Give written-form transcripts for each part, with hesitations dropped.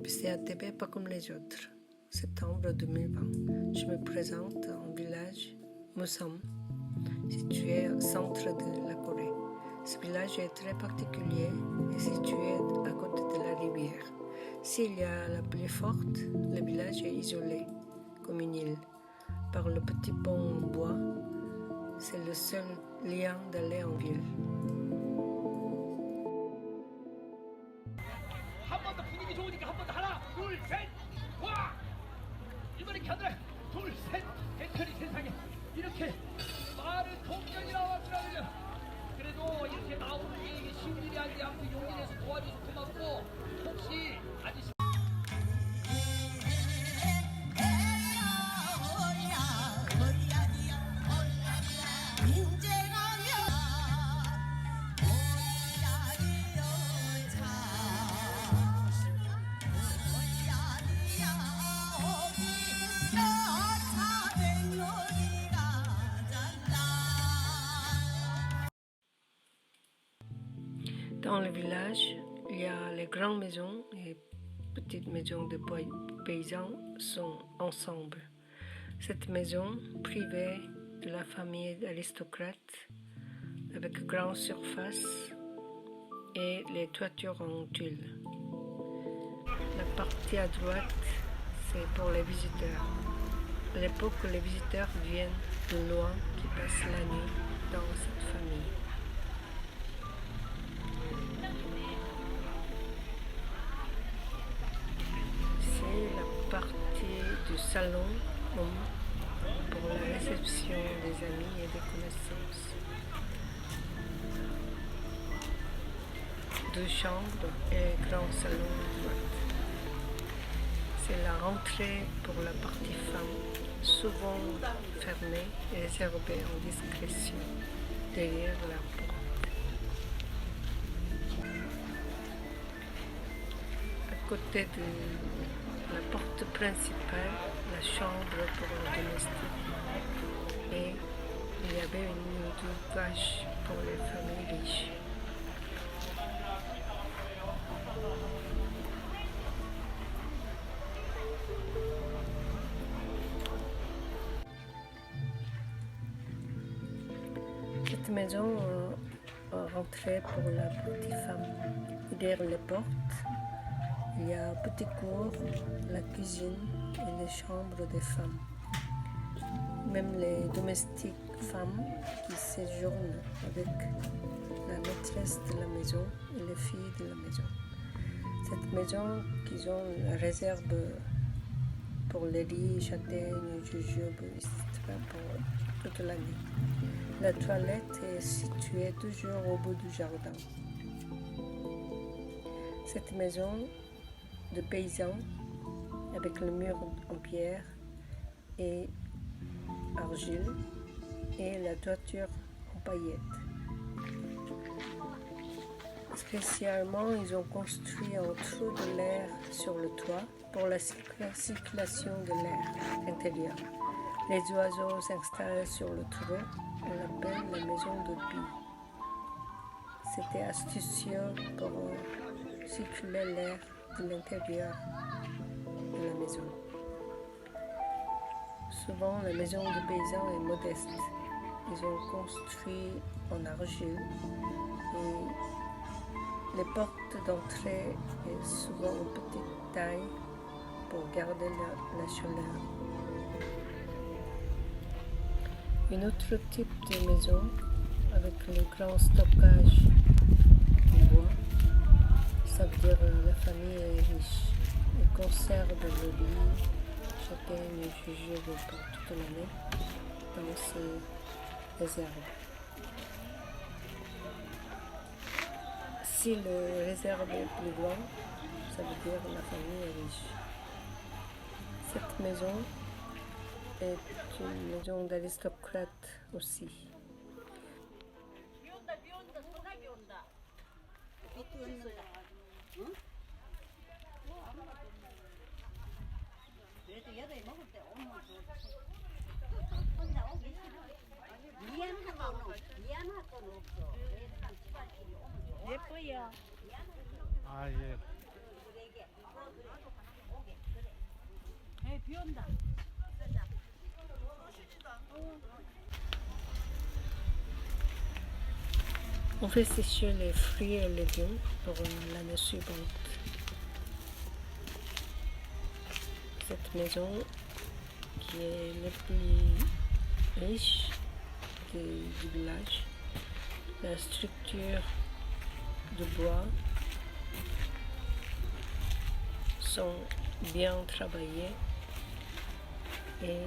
PCATB pas comme les autres. Septembre 2020. Je me présente en village Musam, situé au centre de la Corée. Ce village est très particulier et situé à côté de la rivière. S'il y a la pluie forte, le village est isolé, comme une île. Par le petit pont en bois, c'est le seul lien d'aller en ville. 이렇게 많은 동전이 나왔더라고요. 그래도 이렇게 나오는 게 쉬운 일이 아니지 않고 용기 내서 도와줘서 고맙고 혹시 아저씨 Dans le village, il y a les grandes maisons et petites maisons de paysans sont ensemble. Cette maison privée de la famille aristocrate avec grande surface et les toitures en tuiles. La partie à droite, c'est pour les visiteurs. À l'époque, les visiteurs viennent de loin qui passent la nuit dans cette famille. La partie du salon pour la réception des amis et des connaissances. 2 chambres et grand salon à droite. C'est la rentrée pour la partie femme, souvent fermée et réservée en discrétion derrière la porte. À côté de la porte principale, la chambre pour le domestique. Et il y avait une ou 2 vaches pour les familles riches. Cette maison rentrait pour la petite femme. Derrière les portes, il y a un petit cour, la cuisine et les chambres des femmes. Même les domestiques femmes qui séjournent avec la maîtresse de la maison et les filles de la maison. Cette maison qu'ils ont la réserve pour les riz, châtaignes, jujubes, etc. pour toute l'année. La toilette est située toujours au bout du jardin. Cette maison de paysans avec le mur en pierre et argile et la toiture en paillettes. Spécialement, ils ont construit un trou de l'air sur le toit pour la circulation de l'air intérieur. Les oiseaux s'installent sur le trou, on l'appelle la maison de pie. C'était astucieux pour circuler l'air de l'intérieur de la maison. Souvent, la maison des paysans est modeste. Ils ont construit en argile et les portes d'entrée est souvent de petite taille pour garder la chaleur. Un autre type de maison avec le grand stockage en bois, ça veut dire la famille est riche. Elle conserve le riz, châtaigne, jujube pour toute l'année dans ses réserves. Si le réserve est plus loin, ça veut dire la famille est riche. Cette maison est une maison d'aristocrate aussi. 예뻐요. 아, 예. On fait sécher les fruits et légumes pour l'année suivante. Cette maison qui est la plus riche du village. La structure de bois sont bien travaillés et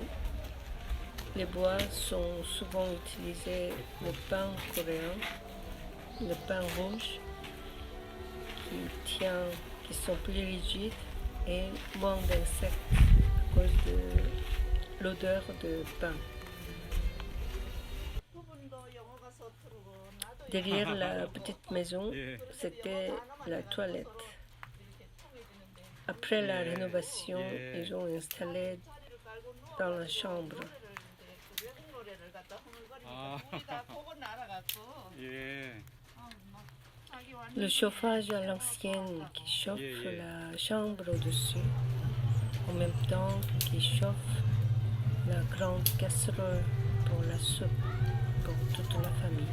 les bois sont souvent utilisés, le pain coréen, le pain rouge qui sont plus rigides et moins d'insectes à cause de l'odeur de pain. Derrière la petite maison, c'était la toilette. Après la rénovation, ils ont installé dans la chambre. Le chauffage à l'ancienne qui chauffe la chambre au-dessus, en même temps qui chauffe la grande casserole pour la soupe pour toute la famille.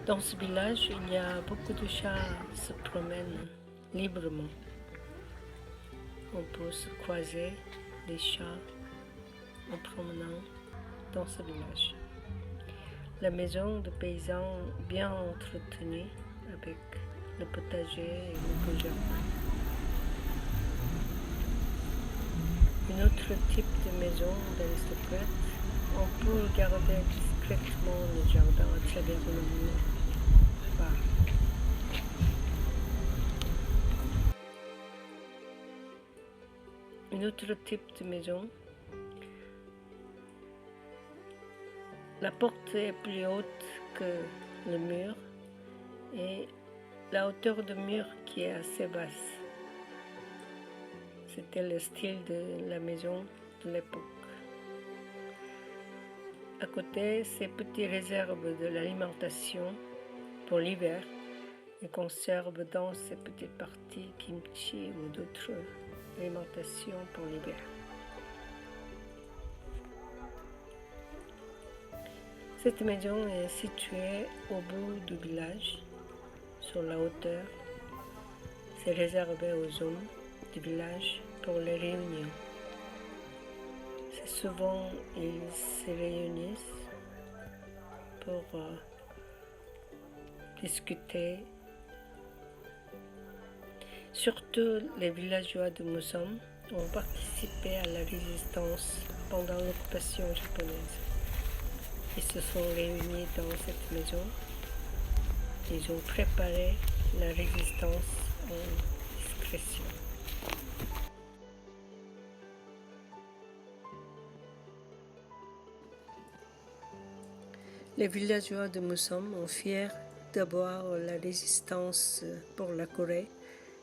Dans ce village, il y a beaucoup de chats qui se promènent librement. On peut se croiser des chats en promenant dans ce village. La maison de paysans bien entretenue avec le potager et le beau jardin. Un autre type de maison d'aristocrate, on peut regarder discrètement le jardin à travers le mur. Un autre type de maison, la porte est plus haute que le mur et la hauteur du mur qui est assez basse. C'était le style de la maison de l'époque. À côté, ces petites réserves de l'alimentation pour l'hiver. Ils conservent dans ces petites parties kimchi ou d'autres alimentations pour l'hiver. Cette maison est située au bout du village, sur la hauteur. C'est réservé aux hommes du village pour les réunions. C'est souvent ils se réunissent pour discuter. Surtout les villageois de Musam ont participé à la résistance pendant l'occupation japonaise. Ils se sont réunis dans cette maison. Ils ont préparé la résistance en discrétion. Les villageois de Musam sont fiers d'avoir la résistance pour la Corée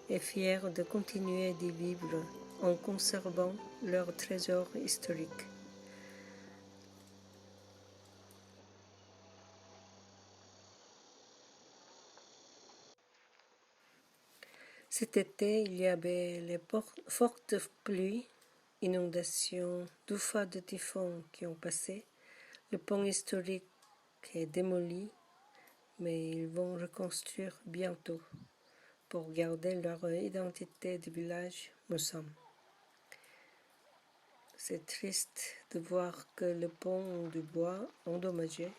et fiers de continuer d'y vivre en conservant leur trésor historique. Cet été, il y avait les fortes pluies, inondations, 2 fois de typhon qui ont passé. Le pont historique est démoli, mais ils vont reconstruire bientôt pour garder leur identité de village Musam. C'est triste de voir que le pont de bois endommagé.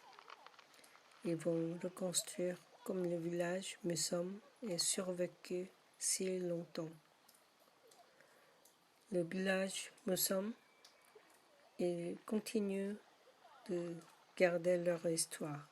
Ils vont reconstruire comme le village Musam est survécu si longtemps. Le village Musam, ils continuent de garder leur histoire.